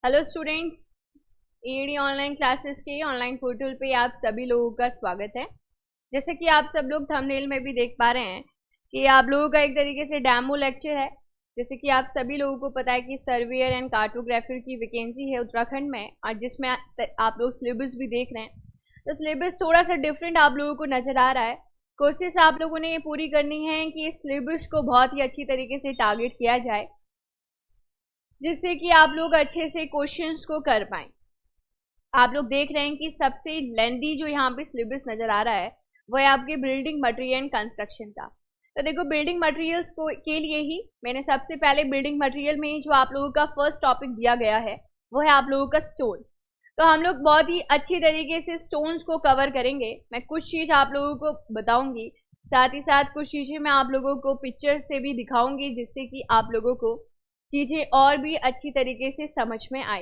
Hello students, AD online classes के online portal पे आप सभी लोगों का स्वागत है। जैसे कि आप सब लोग थंबनेल में भी देख पा रहे हैं कि आप लोगों का एक तरीके से डेमो लेक्चर है। जैसे कि आप सभी लोगों को पता है कि सर्वेयर एंड कार्टोग्राफर की वैकेंसी है उत्तराखंड में, और जिसमें आप लोग सिलेबस भी देख रहे हैं। तो सिलेबस थोड़ा सा डिफरेंट आप लोगों को नजर आ रहा है। कोशिश आप लोगों ने ये पूरी करनी है कि इस सिलेबस को बहुत ही अच्छी तरीके से टारगेट किया जाए, जिससे कि आप लोग अच्छे से क्वेश्चंस को कर पाएं। आप लोग देख रहे हैं कि सबसे लेंदी जो यहाँ पे सिलेबस नजर आ रहा है वो है आपके बिल्डिंग मटेरियल एंड कंस्ट्रक्शन का। तो देखो, बिल्डिंग मटेरियल्स को के लिए ही मैंने सबसे पहले बिल्डिंग मटेरियल में जो आप लोगों का फर्स्ट टॉपिक दिया गया है वो है आप लोगों का स्टोन। तो हम लोग बहुत ही अच्छी तरीके से स्टोन्स को कवर करेंगे। मैं कुछ चीज आप लोगों को बताऊंगी, साथ ही साथ कुछ चीजें मैं आप लोगों को पिक्चर से भी दिखाऊंगी, जिससे कि आप लोगों को चीजें और भी अच्छी तरीके से समझ में आए।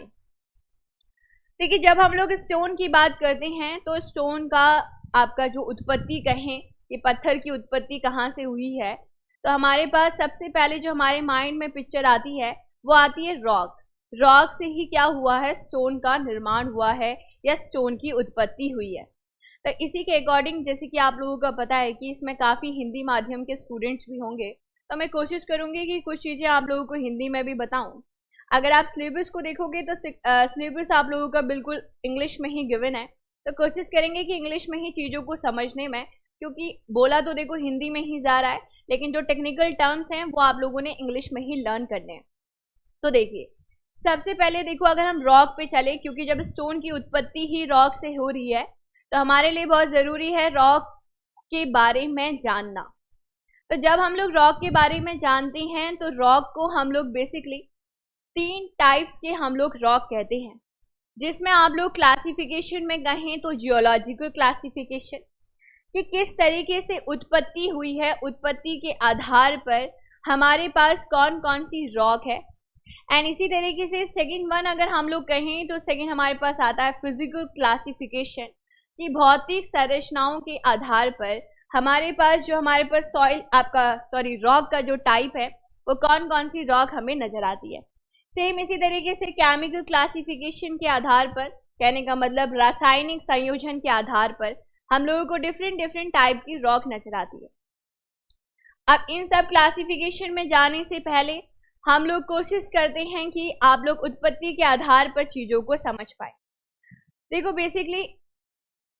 देखिए, जब हम लोग स्टोन की बात करते हैं तो स्टोन का आपका जो उत्पत्ति कहें, ये पत्थर की उत्पत्ति कहाँ से हुई है, तो हमारे पास सबसे पहले जो हमारे माइंड में पिक्चर आती है वो आती है रॉक। रॉक से ही क्या हुआ है, स्टोन का निर्माण हुआ है या स्टोन की उत्पत्ति हुई है। तो इसी के अकॉर्डिंग, जैसे कि आप लोगों का पता है कि इसमें काफी हिंदी माध्यम के स्टूडेंट्स भी होंगे, तो मैं कोशिश करूंगी कि कुछ चीजें आप लोगों को हिंदी में भी बताऊं। अगर आप सिलेबस को देखोगे तो सिलेबस आप लोगों का बिल्कुल इंग्लिश में ही गिवन है, तो कोशिश करेंगे कि इंग्लिश में ही चीज़ों को समझने में, क्योंकि बोला तो देखो हिंदी में ही जा रहा है, लेकिन जो टेक्निकल टर्म्स हैं वो आप लोगों ने इंग्लिश में ही लर्न करने हैं। तो देखिए, सबसे पहले देखो, अगर हम रॉक पे चले, क्योंकि जब स्टोन की उत्पत्ति ही रॉक से हो रही है तो हमारे लिए बहुत ज़रूरी है रॉक के बारे में जानना। तो जब हम लोग रॉक के बारे में जानते हैं तो रॉक को हम लोग बेसिकली 3 टाइप्स के हम लोग रॉक कहते हैं, जिसमें आप लोग क्लासिफिकेशन में कहें तो जियोलॉजिकल क्लासिफिकेशन, कि किस तरीके से उत्पत्ति हुई है, उत्पत्ति के आधार पर हमारे पास कौन कौन सी रॉक है। एंड इसी तरीके से सेकंड वन अगर हम लोग कहें तो सेकंड हमारे पास आता है फिजिकल क्लासिफिकेशन, कि भौतिक संरचनाओं के आधार पर हमारे पास सॉइल रॉक का जो टाइप है वो कौन कौन सी रॉक हमें नजर आती है। सेम इसी तरीके से केमिकल क्लासिफिकेशन के आधार पर, कहने का मतलब रासायनिक संयोजन के आधार पर हम लोगों को डिफरेंट टाइप की रॉक नजर आती है। अब इन सब क्लासिफिकेशन में जाने से पहले हम लोग कोशिश करते हैं कि आप लोग उत्पत्ति के आधार पर चीजों को समझ पाए। देखो, बेसिकली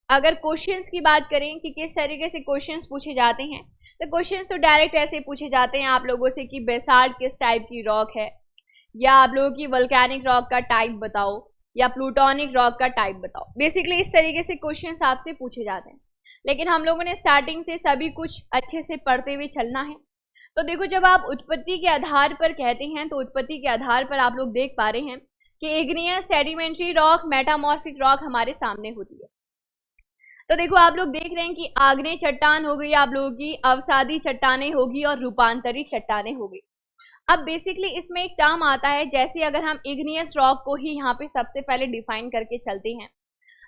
अगर क्वेश्चंस की बात करें कि किस तरीके से क्वेश्चंस पूछे जाते हैं, तो क्वेश्चंस तो डायरेक्ट ऐसे पूछे जाते हैं आप लोगों से कि बेसाल्ट किस टाइप की रॉक है, या आप लोगों की वोल्केनिक रॉक का टाइप बताओ, या प्लूटोनिक रॉक का टाइप बताओ। बेसिकली इस तरीके से क्वेश्चंस आपसे पूछे जाते हैं, लेकिन हम लोगों ने स्टार्टिंग से सभी कुछ अच्छे से पढ़ते हुए चलना है। तो देखो, जब आप उत्पत्ति के आधार पर कहते हैं तो उत्पत्ति के आधार पर आप लोग देख पा रहे हैं कि igneous, sedimentary rock, metamorphic rock हमारे सामने होती है। तो देखो, आप लोग देख रहे हैं कि आग्नेय चट्टान हो गई, आप लोगों की अवसादी चट्टानें होगी और रूपांतरित चट्टानें हो गई। अब बेसिकली इसमें एक टर्म आता है, जैसे अगर हम इग्नियस रॉक को ही यहाँ पे सबसे पहले डिफाइन करके चलते हैं,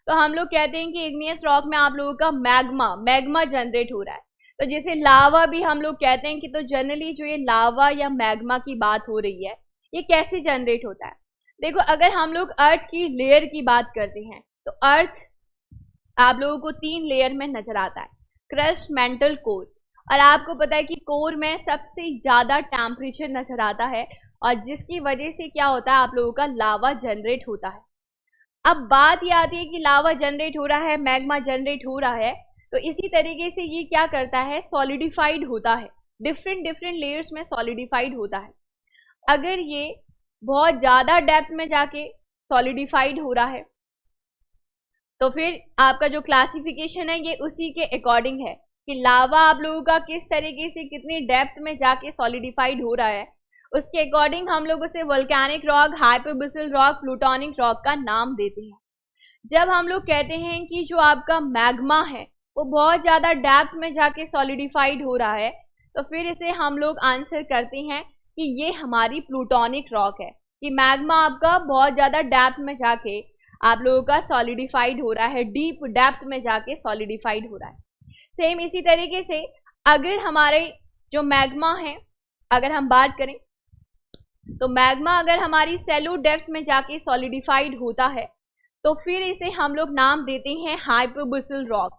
तो हम लोग कहते हैं कि इग्नियस रॉक में आप लोगों का मैग्मा जनरेट हो रहा है। तो जैसे लावा भी हम लोग कहते हैं कि तो जनरली जो ये लावा या मैग्मा की बात हो रही है, ये कैसे जनरेट होता है। देखो, अगर हम लोग अर्थ की लेयर की बात करते हैं तो अर्थ आप लोगों को 3 लेयर में नजर आता है, क्रस्ट, मेंटल, कोर। और आपको पता है कि कोर में सबसे ज्यादा टेम्परेचर नजर आता है, और जिसकी वजह से क्या होता है, आप लोगों का लावा जनरेट होता है। अब बात ये आती है कि लावा जनरेट हो रहा है, मैग्मा जनरेट हो रहा है, तो इसी तरीके से ये क्या करता है, सॉलिडिफाइड होता है, डिफरेंट लेयर्स में सॉलिडिफाइड होता है। अगर ये बहुत ज्यादा डेप्थ में जाके सॉलिडिफाइड हो रहा है तो फिर आपका जो क्लासिफिकेशन है ये उसी के अकॉर्डिंग है कि लावा आप लोगों का किस तरीके से कितनी डेप्थ में जाके सॉलिडिफाइड हो रहा है, उसके अकॉर्डिंग हम लोग उसे volcanic rock, hyperbasal rock, plutonic rock का नाम देते हैं। जब हम लोग कहते हैं कि जो आपका मैग्मा है वो बहुत ज्यादा डेप्थ में जाके सॉलिडिफाइड हो रहा है, तो फिर इसे हम लोग आंसर करते हैं कि ये हमारी प्लूटोनिक रॉक है, कि मैग्मा आपका बहुत ज्यादा डेप्थ में जाके आप लोगों का सॉलिडिफाइड हो रहा है, डीप डेप्थ में जाके सॉलिडिफाइड हो रहा है। सेम इसी तरीके से अगर हमारे जो मैग्मा है, अगर हम बात करें तो मैग्मा अगर हमारी सैलो डेप्थ में जाके सॉलिडिफाइड होता है तो फिर इसे हम लोग नाम देते हैं हाइपोबेसल रॉक।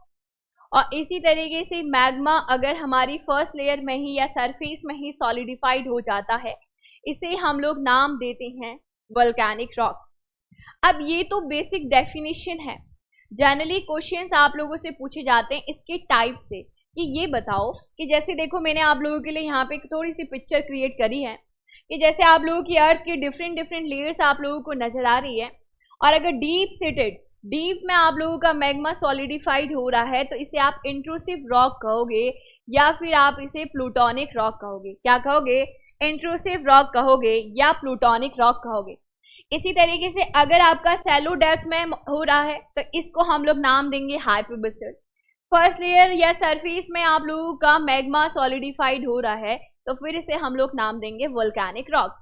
और इसी तरीके से मैग्मा अगर हमारी फर्स्ट लेयर में ही या सरफेस में ही सॉलिडिफाइड हो जाता है, इसे हम लोग नाम देते हैं वोल्केनिक रॉक। अब ये तो बेसिक डेफिनेशन है। जनरली क्वेश्चंस आप लोगों से पूछे जाते हैं इसके टाइप से कि ये बताओ कि जैसे देखो मैंने आप लोगों के लिए यहाँ पे थोड़ी सी पिक्चर क्रिएट करी है कि जैसे आप लोगों की अर्थ की डिफरेंट डिफरेंट लेयर्स आप लोगों को नजर आ रही है, और अगर डीप में आप लोगों का मैग्मा सॉलिडिफाइड हो रहा है तो इसे आप इंट्रूसिव रॉक कहोगे या फिर आप इसे प्लूटोनिक रॉक कहोगे। क्या कहोगे? इंट्रूसिव रॉक कहोगे या प्लूटोनिक रॉक कहोगे। इसी तरीके से अगर आपका सैलो डेप्थ में हो रहा है तो इसको हम लोग नाम देंगे हाइपोबेसल। फर्स्ट लेयर या सरफेस में आप लोगों का मैग्मा सॉलिडिफाइड हो रहा है तो फिर इसे हम लोग नाम देंगे वोल्केनिक रॉक।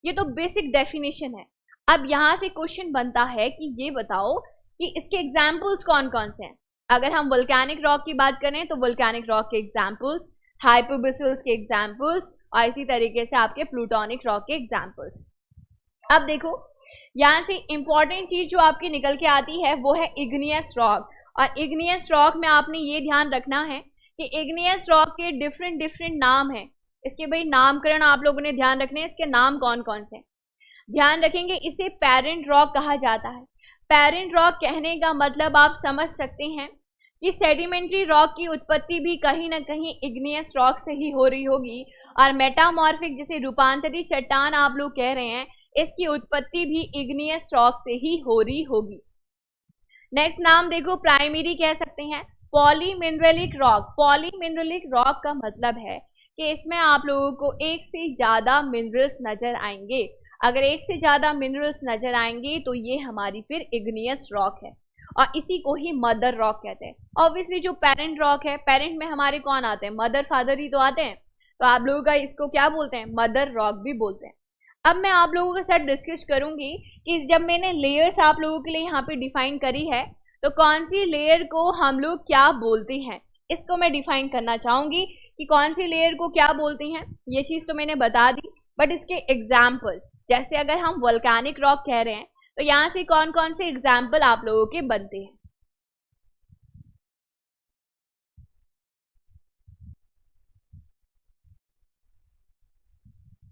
ये तो बेसिक डेफिनेशन है। अब यहाँ से क्वेश्चन बनता है कि ये बताओ कि इसके एग्जाम्पल्स कौन कौन से हैं। अगर हम वोल्केनिक रॉक की बात करें तो वोल्केनिक रॉक के एग्जाम्पल्स, हाइपोबेसल्स के एग्जाम्पल्स और इसी तरीके से आपके प्लूटोनिक रॉक के एग्जाम्पल्स। अब देखो यहाँ से इंपॉर्टेंट चीज जो आपकी निकल के आती है वो है इग्नियस रॉक। और इग्नियस रॉक में आपने ये ध्यान रखना है कि इग्नियस रॉक के डिफरेंट डिफरेंट नाम है। इसके भाई नामकरण आप लोगों ने ध्यान रखने हैं, इसके नाम कौन कौन से ध्यान रखेंगे। इसे पेरेंट रॉक कहा जाता है। पेरेंट रॉक कहने का मतलब आप समझ सकते हैं कि सेडिमेंट्री रॉक की उत्पत्ति भी कहीं ना कहीं इग्नियस रॉक से ही हो रही होगी, और मेटामॉर्फिक जिसे रूपांतरित चट्टान आप लोग कह रहे हैं इसकी उत्पत्ति भी इग्नियस रॉक से ही हो रही होगी। नेक्स्ट नाम देखो, प्राइमरी कह सकते हैं पॉलीमिनरलिक रॉक। पॉलीमिनरलिक रॉक का मतलब है कि इसमें आप लोगों को एक से ज्यादा मिनरल्स नजर आएंगे। अगर एक से ज्यादा मिनरल्स नजर आएंगे तो ये हमारी फिर इग्नियस रॉक है, और इसी को ही मदर रॉक कहते हैं। ऑब्वियसली जो पेरेंट रॉक है, पेरेंट में हमारे कौन आते हैं? मदर फादर ही तो आते हैं, तो आप लोगों का इसको क्या बोलते हैं? मदर रॉक भी बोलते हैं। अब मैं आप लोगों के साथ डिस्कस करूंगी कि जब मैंने लेयर्स आप लोगों के लिए यहाँ पे डिफाइन करी है तो कौन सी लेयर को हम लोग क्या बोलते हैं, इसको मैं डिफाइन करना चाहूंगी कि कौन सी लेयर को क्या बोलते हैं। ये चीज तो मैंने बता दी, बट इसके एग्जाम्पल जैसे अगर हम वोल्केनिक रॉक कह रहे हैं तो यहाँ से कौन कौन से एग्जाम्पल आप लोगों के बनते हैं।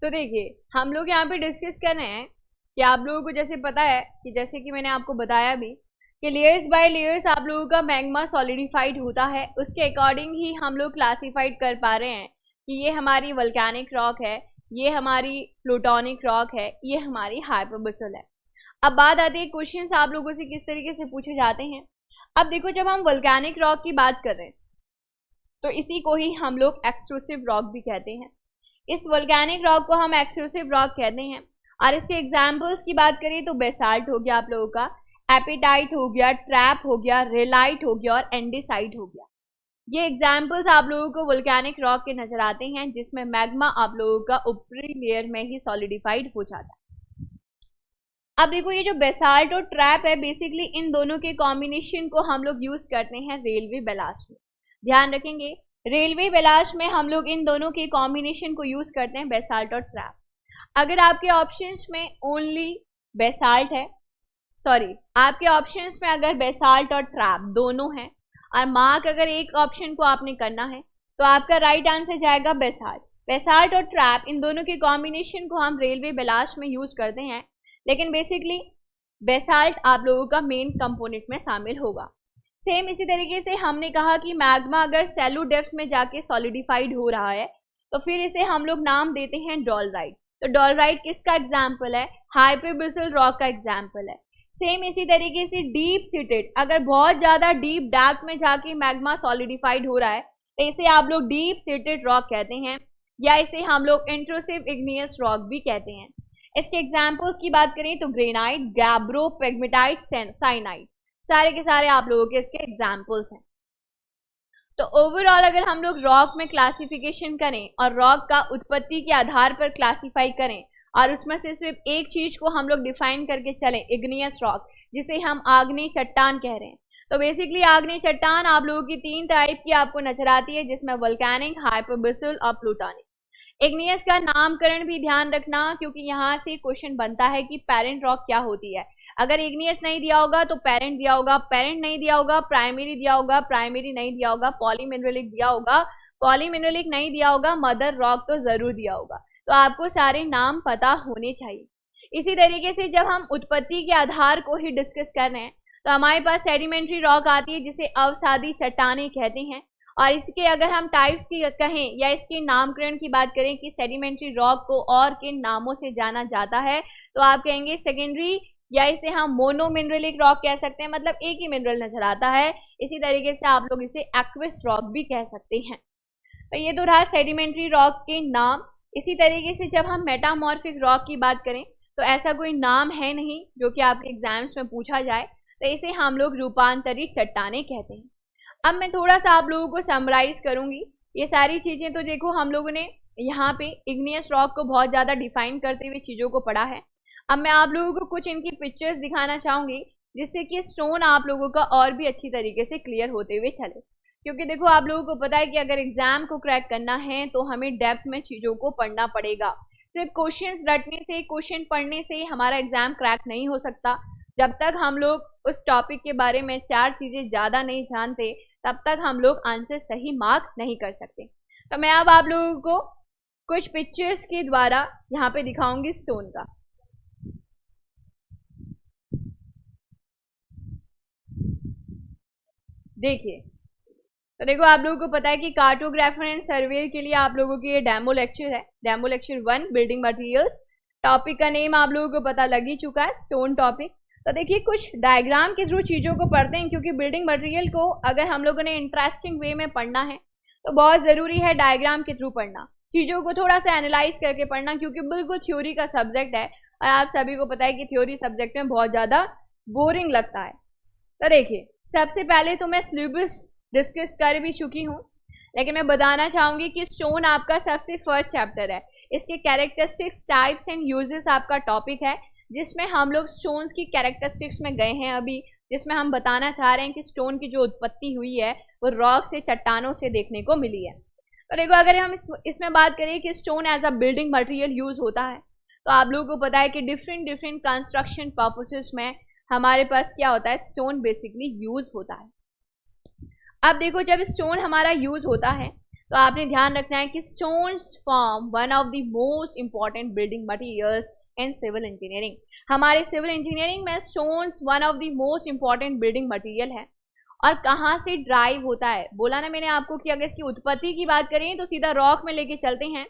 तो देखिए हम लोग यहाँ पे डिस्कस कर रहे हैं कि आप लोगों को जैसे पता है कि जैसे कि मैंने आपको बताया भी कि लेयर्स बाय लेयर्स आप लोगों का मैग्मा सॉलिडिफाइड होता है, उसके अकॉर्डिंग ही हम लोग क्लासिफाइड कर पा रहे हैं कि ये हमारी वोल्केनिक रॉक है, ये हमारी प्लूटोनिक रॉक है, ये हमारी हाइपोबेसल है। अब बात आती है क्वेश्चंस आप लोगों से किस तरीके से पूछे जाते हैं। अब देखो जब हम वोल्केनिक रॉक की बात कर रहे हैं तो इसी को ही हम लोग एक्सट्रूसिव रॉक भी कहते हैं। इस वोल्केनिक रॉक को हम एक्सट्रूसिव रॉक कहते हैं। और इसके एग्जाम्पल्स की बात करें तो बेसाल्ट हो गया आप लोगों का, एपिटाइट हो गया, ट्रैप हो गया, रेलाइट हो गया और एंडेसाइट हो गया। ये एग्जाम्पल्स आप लोगों को वोल्केनिक रॉक के नजर आते हैं जिसमें मैग्मा आप लोगों का ऊपरी लेयर में ही सॉलिडिफाइड हो जाता है। अब देखो ये जो बेसाल्ट और ट्रैप है बेसिकली इन दोनों के कॉम्बिनेशन को हम लोग यूज करते हैं रेलवे बेलास्ट में। ध्यान रखेंगे रेलवे बेलास्ट में हम लोग इन दोनों के कॉम्बिनेशन को यूज करते हैं, बेसाल्ट और ट्रैप। अगर आपके ऑप्शंस में ओनली बेसाल्ट है, सॉरी आपके ऑप्शंस में अगर बेसाल्ट और ट्रैप दोनों हैं और मार्क अगर एक ऑप्शन को आपने करना है तो आपका राइट आंसर जाएगा बेसाल्ट। बेसाल्ट और ट्रैप इन दोनों के कॉम्बिनेशन को हम रेलवे बेलास्ट में यूज करते हैं, लेकिन बेसिकली बेसाल्ट आप लोगों का मेन कंपोनेंट में शामिल होगा। सेम इसी तरीके से हमने कहा कि मैग्मा अगर सैलो डेप्थ में जाके सॉलिडिफाइड हो रहा है तो फिर इसे हम लोग नाम देते हैं डॉलराइट। तो डॉलराइट किसका एग्जाम्पल है? हाइपोबेसल रॉक का एग्जाम्पल है। सेम इसी तरीके से डीप सीटेड अगर बहुत ज्यादा डीप डेप्थ में जाके मैग्मा सॉलिडिफाइड हो रहा है तो इसे आप लोग डीप सीटेड रॉक कहते हैं, या इसे हम लोग इंट्रूसिव इग्नियस रॉक भी कहते हैं। इसके एग्जाम्पल्स की बात करें तो ग्रेनाइट, गैब्रो, पेग्मेटाइट, साइनाइट, सारे के सारे आप लोगों के इसके एग्जाम्पल्स हैं। तो ओवरऑल अगर हम लोग रॉक में क्लासिफिकेशन करें और रॉक का उत्पत्ति के आधार पर क्लासिफाई करें और उसमें से सिर्फ एक चीज को हम लोग डिफाइन करके चलें, इग्नियस रॉक, जिसे हम आग्नेय चट्टान कह रहे हैं, तो बेसिकली आग्नेय चट्टान आप लोगों की तीन टाइप की आपको नजर आती है जिसमें वोल्केनिक, हाइपोबेसल और प्लूटोनिक। इग्नियस का नामकरण भी ध्यान रखना, क्योंकि यहाँ से क्वेश्चन बनता है कि पेरेंट रॉक क्या होती है। अगर इग्नियस नहीं दिया होगा तो पेरेंट दिया होगा, पेरेंट नहीं दिया होगा प्राइमरी दिया होगा, प्राइमरी नहीं दिया होगा पॉलीमिनरलिक दिया होगा, पॉलीमिनरलिक नहीं दिया होगा मदर रॉक तो जरूर दिया होगा। तो आपको सारे नाम पता होने चाहिए। इसी तरीके से जब हम उत्पत्ति के आधार को ही डिस्कस कर रहे हैं तो हमारे पास सेडिमेंट्री रॉक आती है जिसे अवसादी चट्टानें कहते हैं। और इसके अगर हम टाइप्स की कहें या इसके नामकरण की बात करें कि सेडिमेंट्री रॉक को और किन नामों से जाना जाता है, तो आप कहेंगे सेकेंडरी, या इसे हम मोनोमिनरलिक रॉक कह सकते हैं, मतलब एक ही मिनरल नजर आता है। इसी तरीके से आप लोग इसे एक्विस रॉक भी कह सकते हैं। तो ये तो रहा सेडिमेंट्री रॉक के नाम। इसी तरीके से जब हम मेटामॉर्फिक रॉक की बात करें तो ऐसा कोई नाम है नहीं जो कि आपके एग्जाम्स में पूछा जाए, तो इसे हम लोग रूपांतरित चट्टानें कहते हैं। अब मैं थोड़ा सा आप लोगों को समराइज करूंगी ये सारी चीजें। तो देखो हम लोगों ने यहाँ पे इग्नियस रॉक को बहुत ज्यादा डिफाइन करते हुए चीजों को पढ़ा है। अब मैं आप लोगों को कुछ इनकी पिक्चर्स दिखाना चाहूंगी जिससे कि स्टोन आप लोगों का और भी अच्छी तरीके से क्लियर होते हुए चले। क्योंकि देखो आप लोगों को पता है कि अगर एग्जाम को क्रैक करना है तो हमें डेप्थ में चीजों को पढ़ना पड़ेगा। सिर्फ क्वेश्चंस रटने से, क्वेश्चन पढ़ने से हमारा एग्जाम क्रैक नहीं हो सकता। जब तक हम लोग उस टॉपिक के बारे में 4 चीजें ज्यादा नहीं जानते तब तक हम लोग आंसर सही मार्क नहीं कर सकते। तो मैं अब आप लोगों को कुछ पिक्चर्स के द्वारा यहाँ पे दिखाऊंगी स्टोन का। देखिए, तो देखो आप लोगों को पता है कि कार्टोग्राफर एंड सर्वेयर के लिए आप लोगों की ये डेमो लेक्चर है, demo lecture 1 building materials. Topic का नेम आप लोगों को पता लग ही चुका है, स्टोन टॉपिक। तो देखिए कुछ डायग्राम के थ्रू चीजों को पढ़ते हैं, क्योंकि बिल्डिंग मटेरियल को अगर हम लोगों ने इंटरेस्टिंग वे में पढ़ना है तो बहुत जरूरी है डायग्राम के थ्रू पढ़ना, चीजों को थोड़ा सा एनालाइज करके पढ़ना, क्योंकि बिल्कुल थ्योरी का सब्जेक्ट है और आप सभी को पता है कि थ्योरी सब्जेक्ट में बहुत ज्यादा बोरिंग लगता है। तो देखिए सबसे पहले तो मैं सिलेबस डिस्कस कर भी चुकी हूँ, लेकिन मैं बताना चाहूंगी कि स्टोन आपका सबसे फर्स्ट चैप्टर है। इसके कैरेक्टरिस्टिक्स, टाइप्स एंड यूजेस आपका टॉपिक है, जिसमें हम लोग स्टोन्स की कैरेक्टरिस्टिक्स में गए हैं अभी, जिसमें हम बताना चाह रहे हैं कि स्टोन की जो उत्पत्ति हुई है वो रॉक से, चट्टानों से देखने को मिली है। तो देखो अगर हम इसमें बात करें कि stone age a building material use होता है, तो आप लोगों को पता है कि डिफरेंट कंस्ट्रक्शन पर्पसेस में हमारे पास क्या होता है, स्टोन बेसिकली यूज होता है। अब देखो जब स्टोन हमारा यूज होता है तो आपने ध्यान रखना है कि stones form one of the most important building materials in civil engineering. हमारे सिविल इंजीनियरिंग में stones one of the most important building material है। और कहाँ से ड्राइव होता है, बोला ना मैंने आपको कि अगर इसकी उत्पत्ति की बात करें तो सीधा रॉक में लेके चलते हैं।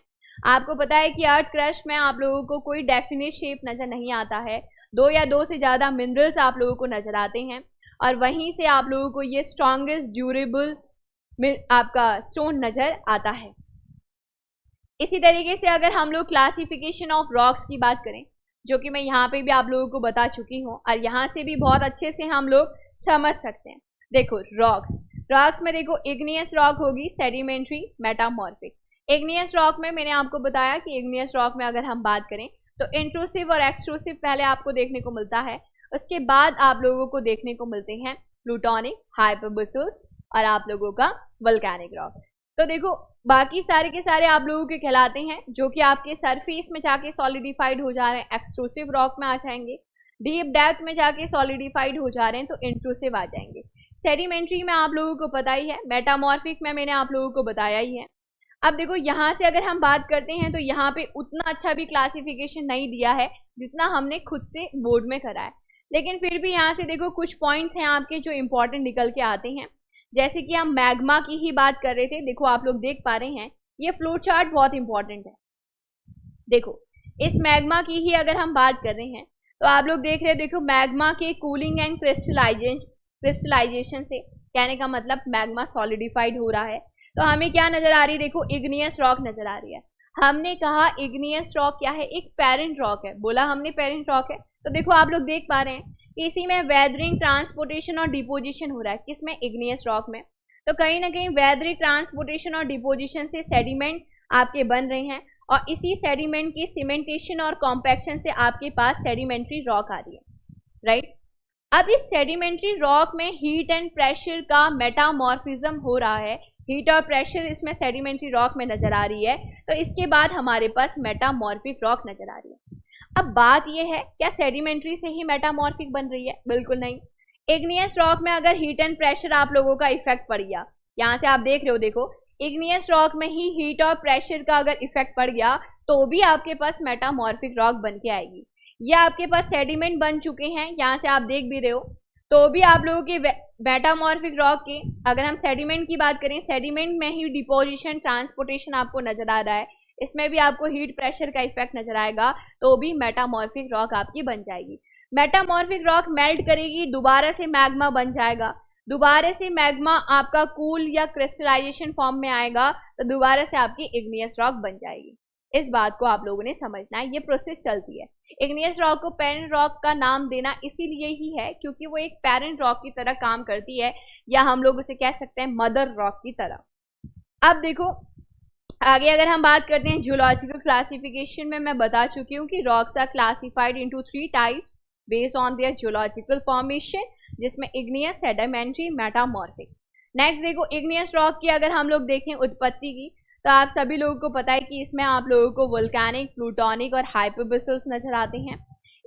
आपको पता है कि अर्थ क्रस्ट में आप लोगों को कोई डेफिनेट शेप नजर नहीं आता है, 2 या 2 से ज्यादा मिनरल्स आप लोगों को नजर आते हैं, और वहीं से आप लोगों को ये स्ट्रॉन्गेस्ट ड्यूरेबल आपका स्टोन नजर आता है। इसी तरीके से अगर हम लोग क्लासिफिकेशन ऑफ रॉक्स की बात करें, जो कि मैं यहाँ पे भी आप लोगों को बता चुकी हूँ और यहाँ से भी बहुत अच्छे से हम लोग समझ सकते हैं। देखो रॉक्स में देखो इग्नियस रॉक होगी, सेडिमेंट्री, मेटामॉर्फिक। इग्नियस रॉक में मैंने आपको बताया कि इग्नियस रॉक में अगर हम बात करें तो इंट्रूसिव और एक्सट्रूसिव पहले आपको देखने को मिलता है, उसके बाद आप लोगों को देखने को मिलते हैं प्लूटोनिक, हाइपरबोसस और आप लोगों का वोल्केनिक रॉक। तो देखो बाकी सारे के सारे आप लोगों के कहलाते हैं जो कि आपके सरफेस में जाके सॉलिडिफाइड हो जा रहे हैं, एक्सट्रूसिव रॉक में आ जाएंगे। डीप डेप्थ में जाके सॉलिडिफाइड हो जा रहे हैं तो इंट्रूसिव आ जाएंगे। सेडिमेंट्री में आप लोगों को पता ही है, मेटामॉर्फिक में मैंने आप लोगों को बताया ही है। अब देखो यहाँ से अगर हम बात करते हैं तो यहाँ पे उतना अच्छा भी क्लासिफिकेशन नहीं दिया है जितना हमने खुद से बोर्ड में करा है, लेकिन फिर भी यहाँ से देखो कुछ पॉइंट्स हैं आपके जो इंपॉर्टेंट निकल के आते हैं। जैसे कि हम मैग्मा की ही बात कर रहे थे, देखो आप लोग देख पा रहे हैं ये फ्लो चार्ट बहुत इंपॉर्टेंट है। देखो इस मैग्मा की ही अगर हम बात कर रहे हैं तो आप लोग देख रहे हैं, देखो मैग्मा के कूलिंग एंड क्रिस्टलाइजेशन से, कहने का मतलब मैग्मा सॉलिडिफाइड हो रहा है, तो हमें क्या नजर आ रही है, देखो इग्नियस रॉक नजर आ रही है। हमने कहा इग्नियस रॉक क्या है, एक पेरेंट रॉक है, बोला हमने पेरेंट रॉक है। तो देखो आप लोग देख पा रहे हैं कि इसी में वेदरिंग, ट्रांसपोर्टेशन और डिपोजिशन हो रहा है, किसमें, इग्नियस रॉक में। तो कहीं ना कहीं वेदरिंग, ट्रांसपोर्टेशन और डिपोजिशन से सेडिमेंट आपके बन रहे हैं और इसी सेडिमेंट की सीमेंटेशन और कॉम्पैक्शन से आपके पास सेडिमेंट्री रॉक आ रही है, राइट। अब इस सेडिमेंट्री रॉक में हीट एंड प्रेशर का मेटामॉर्फिज्म हो रहा है, हीट और प्रेशर इसमें सेडिमेंट्री रॉक में नजर आ रही है, तो इसके बाद हमारे पास मेटामॉर्फिक रॉक नजर आ रही है। अब बात यह है, क्या सेडिमेंट्री से ही मेटामॉर्फिक बन रही है? बिल्कुल नहीं। इग्नियस रॉक में अगर हीट एंड प्रेशर आप लोगों का इफेक्ट पड़ गया, यहाँ से आप देख रहे हो, देखो इग्नियस रॉक में ही हीट और प्रेशर का अगर इफेक्ट पड़ गया तो भी आपके पास मेटामॉर्फिक रॉक बन के आएगी। ये आपके पास सेडिमेंट बन चुके हैं, यहाँ से आप देख भी रहे हो, तो भी आप लोगों के मेटामॉर्फिक रॉक के, अगर हम सेडिमेंट की बात करें, सेडिमेंट में ही डिपोजिशन ट्रांसपोर्टेशन आपको नजर आ रहा है, इसमें भी आपको हीट प्रेशर का इफेक्ट नजर आएगा, तो भी मेटामॉर्फिक रॉक आपकी बन जाएगी। मेटामॉर्फिक रॉक मेल्ट करेगी, दोबारा से मैग्मा बन जाएगा, दोबारा से मैग्मा आपका कूल या क्रिस्टलाइजेशन फॉर्म में आएगा, तो दोबारा से आपकी इग्नियस रॉक बन जाएगी। इस बात को आप लोगों ने समझना है, ये प्रोसेस चलती है। इग्नियस रॉक को पेरेंट रॉक का नाम देना इसीलिए ही है क्योंकि वो एक पेरेंट रॉक की तरह काम करती है, या हम लोग उसे कह सकते हैं मदर रॉक की तरह। अब देखो आगे अगर हम बात करते हैं जियोलॉजिकल क्लासिफिकेशन में, मैं बता चुकी हूँ कि rocks are classified into 3 types based on their geological formation, जिसमें इग्नियस, सेडिमेंट्री, मेटामॉर्फिक। नेक्स्ट देखो इग्नियस रॉक की अगर हम लोग देखें उत्पत्ति की, तो आप सभी लोगों को पता है कि इसमें आप लोगों को वोल्केनिक, प्लूटोनिक और हाइपरबेसल्स नजर आते हैं।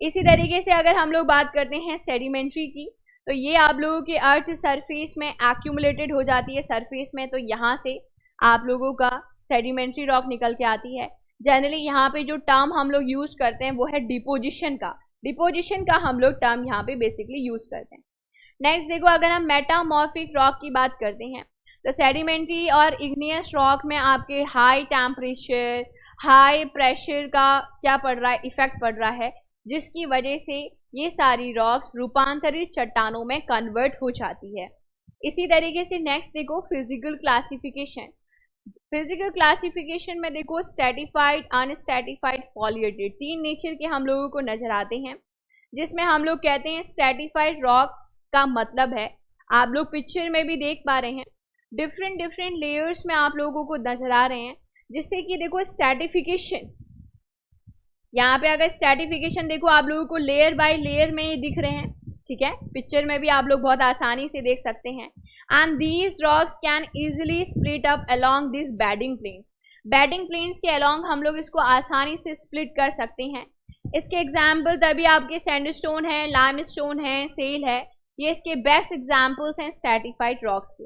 इसी तरीके से अगर हम लोग बात करते हैं सेडिमेंट्री की, तो ये आप लोगों के अर्थ सरफेस में एक्यूमुलेटेड हो जाती है सरफेस में, तो यहाँ से आप लोगों का सेडिमेंट्री रॉक निकल के आती है। जनरली यहाँ पे जो टर्म हम लोग यूज करते हैं वो है डिपोजिशन का हम लोग टर्म यहाँ पे बेसिकली यूज करते हैं। नेक्स्ट देखो अगर हम मेटामॉर्फिक रॉक की बात करते हैं, तो सेडिमेंट्री और इग्नियस रॉक में आपके हाई टेम्परेचर, हाई प्रेशर का क्या पड़ रहा है, इफेक्ट पड़ रहा है, जिसकी वजह से ये सारी रॉक्स रूपांतरित चट्टानों में कन्वर्ट हो जाती है। इसी तरीके से नेक्स्ट देखो फिजिकल क्लासिफिकेशन। फिजिकल क्लासिफिकेशन में देखो स्ट्रैटिफाइड, अनस्ट्रैटिफाइड, फॉलिएटेड, 3 नेचर के हम लोगों को नजर आते हैं, जिसमें हम लोग कहते हैं स्ट्रैटिफाइड रॉक का मतलब है, आप लोग पिक्चर में भी देख पा रहे हैं, डिफरेंट लेयर्स में आप लोगों को नजर आ रहे हैं, जिससे कि देखो स्ट्रैटिफिकेशन, यहाँ पे अगर स्ट्रैटिफिकेशन देखो आप लोगों को लेयर बाय लेयर में ये दिख रहे हैं, ठीक है, पिक्चर में भी आप लोग बहुत आसानी से देख सकते हैं। And these rocks can easily split up along this bedding planes, bedding planes के अलोंग हम लोग इसको आसानी से स्प्लिट कर सकते हैं। इसके एग्जाम्पल तभी आपके सैंडस्टोन है, लाइमस्टोन है, सेल है, ये इसके बेस्ट एग्जाम्पल्स हैं स्ट्रैटिफाइड रॉक्स के।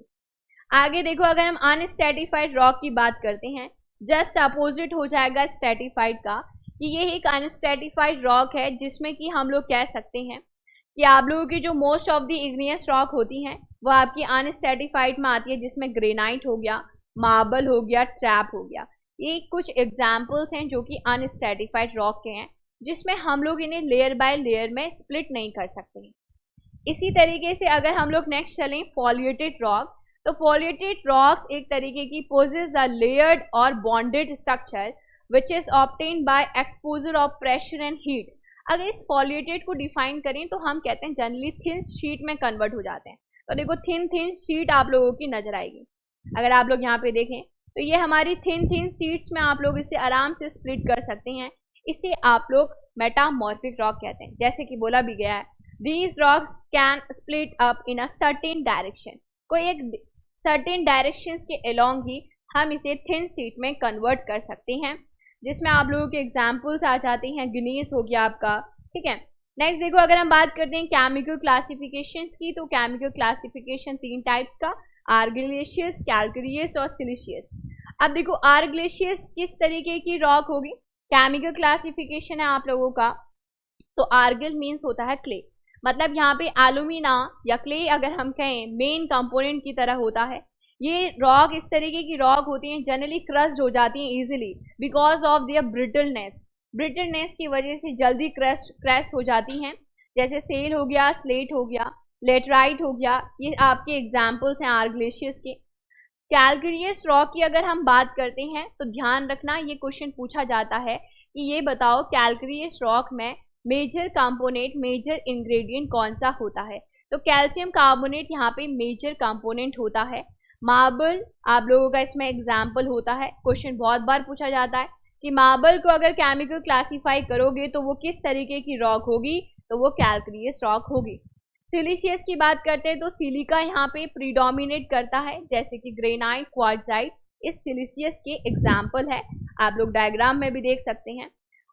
आगे देखो अगर हम अनस्ट्रैटिफाइड रॉक की बात करते हैं, जस्ट अपोजिट हो जाएगा स्ट्रैटिफाइड का, कि ये एक अनस्ट्रैटिफाइड रॉक है, जिसमें कि हम लोग कह सकते हैं कि आप लोगों की जो most of the igneous rock होती हैं वो आपकी अनस्ट्रैटिफाइड में आती है, जिसमें ग्रेनाइट हो गया, मार्बल हो गया, ट्रैप हो गया, ये कुछ एग्जाम्पल्स हैं जो कि अनस्ट्रैटिफाइड रॉक के हैं, जिसमें हम लोग इन्हें लेयर बाय लेयर में स्प्लिट नहीं कर सकते। इसी तरीके से अगर हम लोग नेक्स्ट चलें फॉलिएटेड रॉक, तो फॉलिएटेड रॉक्स एक तरीके की पोजेस अ लेयर्ड और bonded structure which is obtained by exposure of pressure and heat. अगर इस फॉलिएटेड को डिफाइन करें तो हम कहते हैं जनरली थिन शीट में कन्वर्ट हो जाते हैं, तो देखो थिन शीट आप लोगों की नजर आएगी। अगर आप लोग यहाँ पे देखें तो ये हमारी थिन शीट्स में आप लोग इसे आराम से स्प्लिट कर सकते हैं, इसे आप लोग मेटामॉर्फिक रॉक कहते हैं। जैसे कि बोला भी गया है, these rocks can split up in a certain direction, कोई एक सर्टेन डायरेक्शन के अलोंग ही हम इसे थिन शीट में कन्वर्ट कर सकते हैं, जिसमें आप लोगों के एग्जाम्पल्स आ जाते हैं, ग्नीस हो गया आपका, ठीक है। नेक्स्ट देखो अगर हम बात करते हैं केमिकल क्लासिफिकेशन की, तो केमिकल क्लासिफिकेशन 3 टाइप्स का, आर्गिलेशियस, कैल्केरियस और सिलिशियस। अब देखो आर्गिलेशियस किस तरीके की रॉक होगी, केमिकल क्लासिफिकेशन है आप लोगों का, तो आर्गिल मीन्स होता है क्ले, मतलब यहाँ पे एलुमिना या क्ले अगर हम कहें मेन कंपोनेंट की तरह होता है। ये रॉक इस तरीके की रॉक होती हैं, जनरली क्रस्ट हो जाती हैं easily because of their brittleness की वजह से जल्दी क्रैश हो जाती हैं, जैसे सेल हो गया, स्लेट हो गया, लेटराइट हो गया, ये आपके एग्जाम्पल्स हैं आर्गिलेशियस के। कैल्केरियस रॉक की अगर हम बात करते हैं तो ध्यान रखना, ये क्वेश्चन पूछा जाता है कि ये बताओ कैल्केरियस रॉक में मेजर कंपोनेंट, मेजर इंग्रेडिएंट कौन सा होता है, तो कैल्शियम कार्बोनेट यहाँ पे मेजर कंपोनेंट होता है। मार्बल आप लोगों का इसमें एग्जाम्पल होता है, क्वेश्चन बहुत बार पूछा जाता है कि मार्बल को अगर केमिकल क्लासीफाई करोगे तो वो किस तरीके की रॉक होगी, तो वो कैल्केरियस रॉक होगी। सिलिशियस की बात करते हैं तो सिलिका यहाँ पे प्रीडोमिनेट करता है, जैसे कि ग्रेनाइट, क्वार्ट्जाइट इस सिलिशियस के एग्जाम्पल है। आप लोग डायग्राम में भी देख सकते हैं।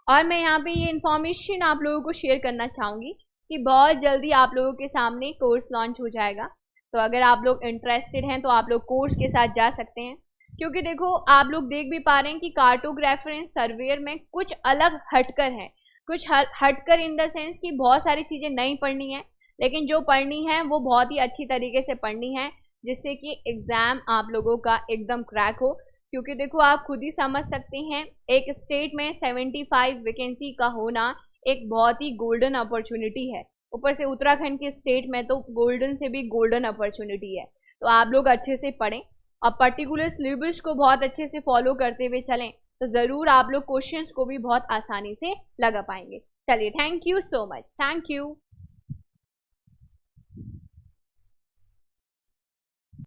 और मैं यहाँ पे ये इन्फॉर्मेशन आप लोगों को शेयर करना चाहूँगी कि बहुत जल्दी आप लोगों के सामने कोर्स लॉन्च हो जाएगा। तो अगर आप लोग इंटरेस्टेड हैं तो आप लोग कोर्स के साथ जा सकते हैं, क्योंकि देखो आप लोग देख भी पा रहे हैं कि कार्टोग्राफर एंड सर्वेयर में कुछ अलग हटकर है, कुछ हटकर इन द सेंस कि बहुत सारी चीज़ें नहीं पढ़नी है, लेकिन जो पढ़नी है वो बहुत ही अच्छी तरीके से पढ़नी है, जिससे कि एग्ज़ाम आप लोगों का एकदम क्रैक हो। क्योंकि देखो आप खुद ही समझ सकते हैं, एक स्टेट में 75 वैकेंसी का होना एक बहुत ही गोल्डन अपॉर्चुनिटी है। ऊपर से उत्तराखंड के स्टेट में तो गोल्डन से भी गोल्डन अपॉर्चुनिटी है। तो आप लोग अच्छे से पढ़ें और पर्टिकुलर सिलेबस को बहुत अच्छे से फॉलो करते हुए चलें, तो ज़रूर आप लोग क्वेश्चंस को भी बहुत आसानी से लगा पाएंगे। चलिए, thank you so much, thank you.